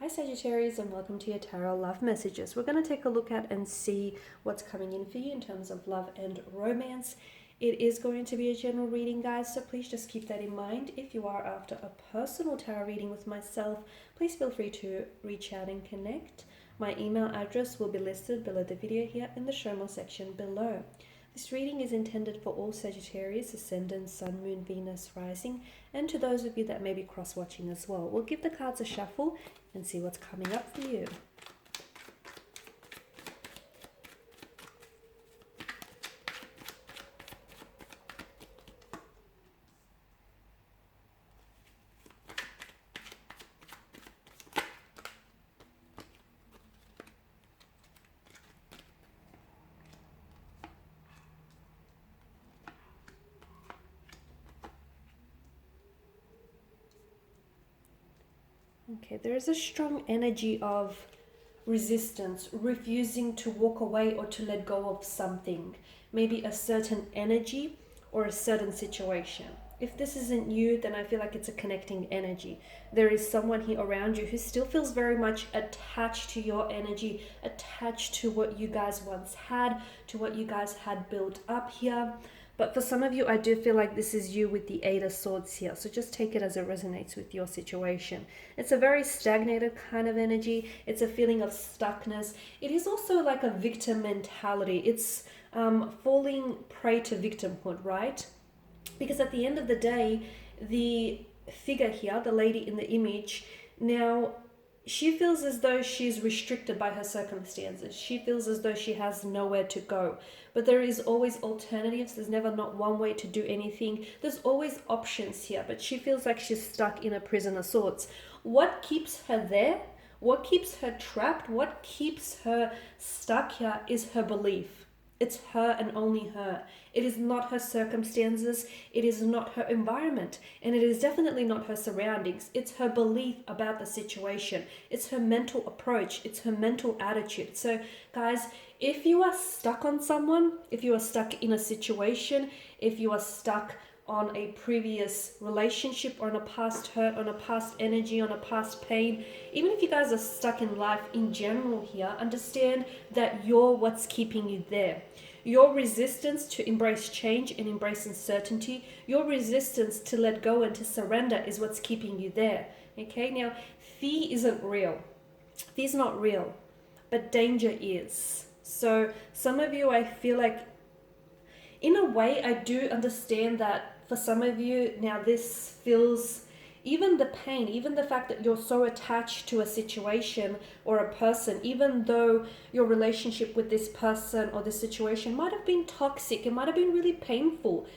Hi Sagittarius, and welcome to your Tarot Love Messages. We're going to take a look at and see what's coming in for you in terms of love and romance. It is going to be a general reading, guys, so please just keep that in mind. If you are after a personal tarot reading with myself, please feel free to reach out and connect. My email address will be listed below the video here in the show more section below. This reading is intended for all Sagittarius, Ascendant, Sun, Moon, Venus, Rising, and to those of you that may be cross-watching as well. We'll give the cards a shuffle and see what's coming up for you. Okay, there is a strong energy of resistance, refusing to walk away or to let go of something, maybe a certain energy or a certain situation. If this isn't you, then I feel like it's a connecting energy. There is someone here around you who still feels very much attached to your energy, attached to what you guys once had, to what you guys had built up here. But for some of you, I do feel like this is you with the Eight of Swords here. So just take it as it resonates with your situation. It's a very stagnated kind of energy. It's a feeling of stuckness. It is also like a victim mentality. It's falling prey to victimhood, right? Because at the end of the day, the figure here, the lady in the image, now she feels as though she's restricted by her circumstances. She feels as though she has nowhere to go. But there is always alternatives. There's never not one way to do anything. There's always options here, but she feels like she's stuck in a prison of sorts. What keeps her there? What keeps her trapped? What keeps her stuck here is her belief. It's her and only her. It is not her circumstances. It is not her environment. And it is definitely not her surroundings. It's her belief about the situation. It's her mental approach. It's her mental attitude. So, guys, if you are stuck on someone, if you are stuck in a situation, if you are stuck on a previous relationship or on a past hurt, on a past energy, on a past pain, even if you guys are stuck in life in general here, understand that you're what's keeping you there. Your resistance to embrace change and embrace uncertainty, your resistance to let go and to surrender is what's keeping you there. Okay, now fear isn't real. Fear's not real, but danger is. So some of you, I feel like, in a way, I do understand that for some of you now this feels, even the pain, even the fact that you're so attached to a situation or a person, even though your relationship with this person or this situation might have been toxic, it might have been really painful.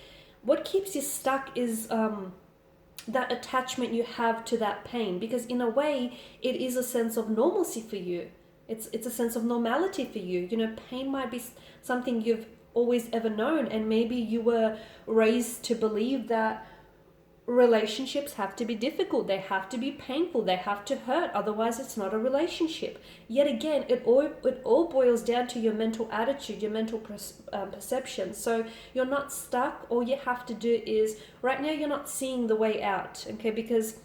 What keeps you stuck is that attachment you have to that pain, because in a way it is a sense of normalcy for you. It's a sense of normality for you. You know, pain might be something you've always ever known, and maybe you were raised to believe that relationships have to be difficult, they have to be painful, they have to hurt, otherwise it's not a relationship. Yet again, it all boils down to your mental attitude, your mental perception. So you're not stuck. All you have to do is, right now you're not seeing the way out, okay? Because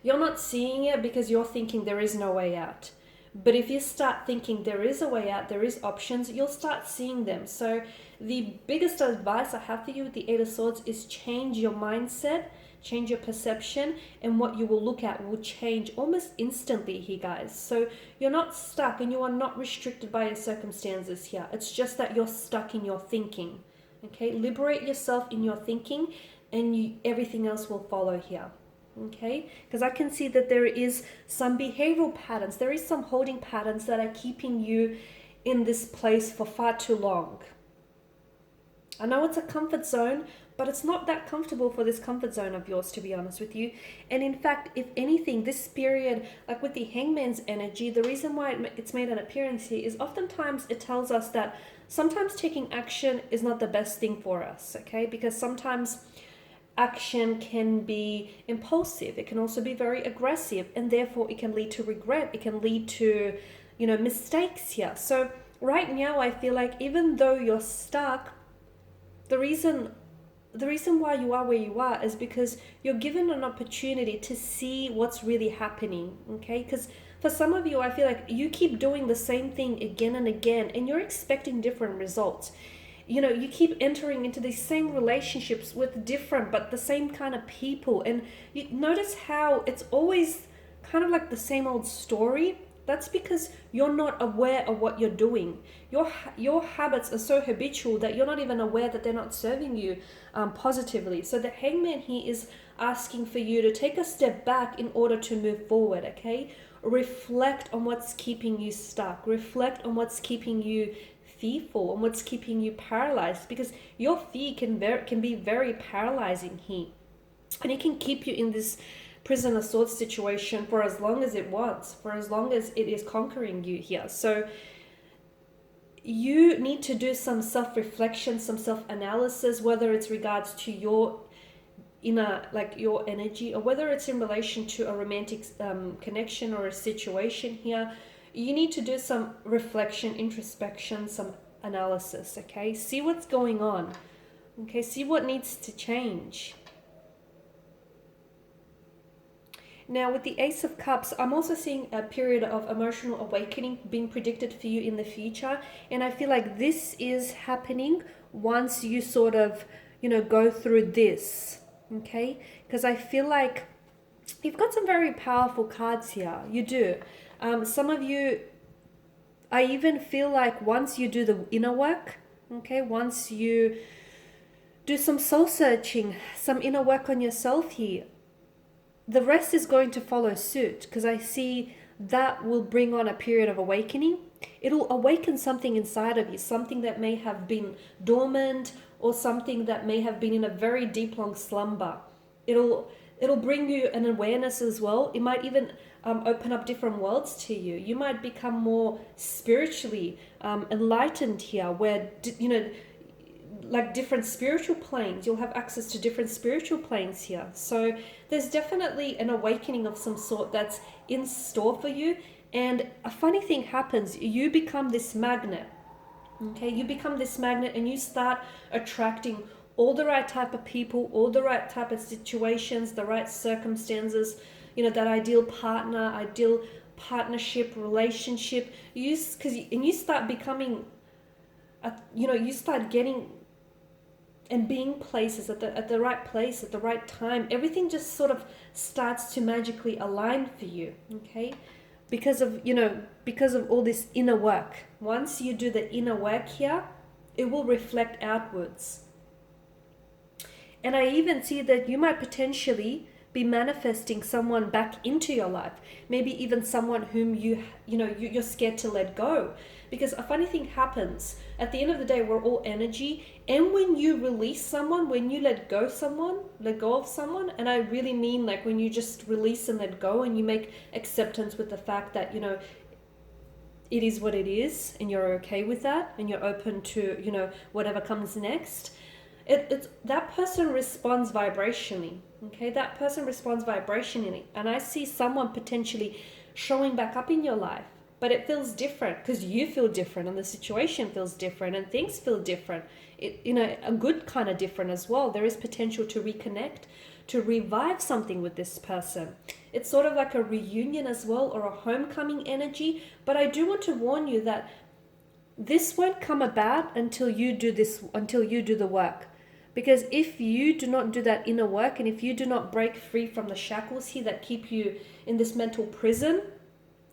you're not seeing it because you're thinking there is no way out. But if you start thinking there is a way out, there is options, you'll start seeing them. So the biggest advice I have for you with the Eight of Swords is change your mindset, change your perception, and what you will look at will change almost instantly here, guys. So you're not stuck and you are not restricted by your circumstances here. It's just that you're stuck in your thinking. Okay, liberate yourself in your thinking, and everything else will follow here. Okay, because I can see that there is some behavioral patterns, there is some holding patterns that are keeping you in this place for far too long. I know it's a comfort zone, but it's not that comfortable for this comfort zone of yours, to be honest with you. And in fact, if anything, this period, like with the Hangman's energy, the reason why it's made an appearance here is oftentimes it tells us that sometimes taking action is not the best thing for us, okay? Because sometimes action can be impulsive, it can also be very aggressive, and therefore it can lead to regret, it can lead to, you know, mistakes here. So right now I feel like even though you're stuck, the reason the reason why you are where you are is because you're given an opportunity to see what's really happening, okay? Because for some of you, I feel like you keep doing the same thing again and again, and you're expecting different results. You know, you keep entering into these same relationships with different but the same kind of people, and you notice how it's always kind of like the same old story. That's because you're not aware of what you're doing. Your habits are so habitual that you're not even aware that they're not serving you positively. So the hangman here is asking for you to take a step back in order to move forward, okay? Reflect on what's keeping you stuck. Reflect on what's keeping you fearful and what's keeping you paralyzed, because your fear can be very paralyzing here, and it can keep you in this prison of swords situation for as long as it wants, for as long as it is conquering you here. So you need to do some self-reflection, some self-analysis, whether it's regards to your inner, like your energy, or whether it's in relation to a romantic connection or a situation here. You need to do some reflection, introspection, some analysis, okay? See what's going on, okay? See what needs to change. Now, with the Ace of Cups, I'm also seeing a period of emotional awakening being predicted for you in the future. And I feel like this is happening once you sort of, you know, go through this, okay? Because I feel like you've got some very powerful cards here. You do. Some of you, I even feel like once you do the inner work, okay, once you do some soul searching, some inner work on yourself here, the rest is going to follow suit, because I see that will bring on a period of awakening. It'll awaken something inside of you, something that may have been dormant, or something that may have been in a very deep, long slumber. It'll bring you an awareness as well. It might even open up different worlds to you. You might become more spiritually enlightened here, where, you know, like different spiritual planes. You'll have access to different spiritual planes here. So there's definitely an awakening of some sort that's in store for you. And a funny thing happens. You become this magnet. Okay, you become this magnet, and you start attracting all the right type of people, all the right type of situations, the right circumstances, you know, that ideal partner, ideal partnership, relationship. You start becoming, you start getting and being places at the right place at the right time. Everything just sort of starts to magically align for you, okay? Because of all this inner work. Once you do the inner work here, it will reflect outwards. And I even see that you might potentially be manifesting someone back into your life. Maybe even someone whom you're scared to let go. Because a funny thing happens. At the end of the day, we're all energy. And when you release someone, when you let go of someone, and I really mean like when you just release and let go, and you make acceptance with the fact that, you know, it is what it is, and you're okay with that, and you're open to, you know, whatever comes next. It's that person responds vibrationally, okay? That person responds vibrationally, and I see someone potentially showing back up in your life, but it feels different because you feel different, and the situation feels different, and things feel different. A good kind of different as well. There is potential to reconnect, to revive something with this person. It's sort of like a reunion as well, or a homecoming energy. But I do want to warn you that this won't come about until you do the work. Because if you do not do that inner work, and if you do not break free from the shackles here that keep you in this mental prison,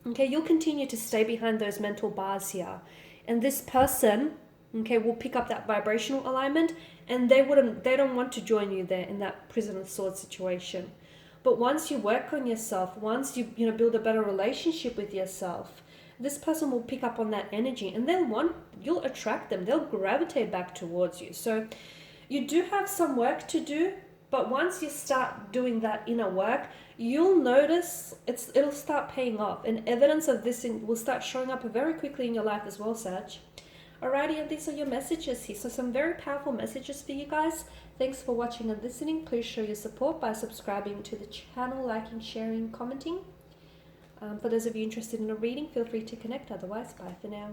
okay, you'll continue to stay behind those mental bars here. And this person, okay, will pick up that vibrational alignment, and they don't want to join you there in that prison of swords situation. But once you work on yourself, once you build a better relationship with yourself, this person will pick up on that energy, and you'll attract them. They'll gravitate back towards you. So you do have some work to do, but once you start doing that inner work, you'll notice it'll start paying off, and evidence of this will start showing up very quickly in your life as well, Sag. Alrighty, and these are your messages here. So some very powerful messages for you guys. Thanks for watching and listening. Please show your support by subscribing to the channel, liking, sharing, commenting. For those of you interested in a reading, feel free to connect. Otherwise, bye for now.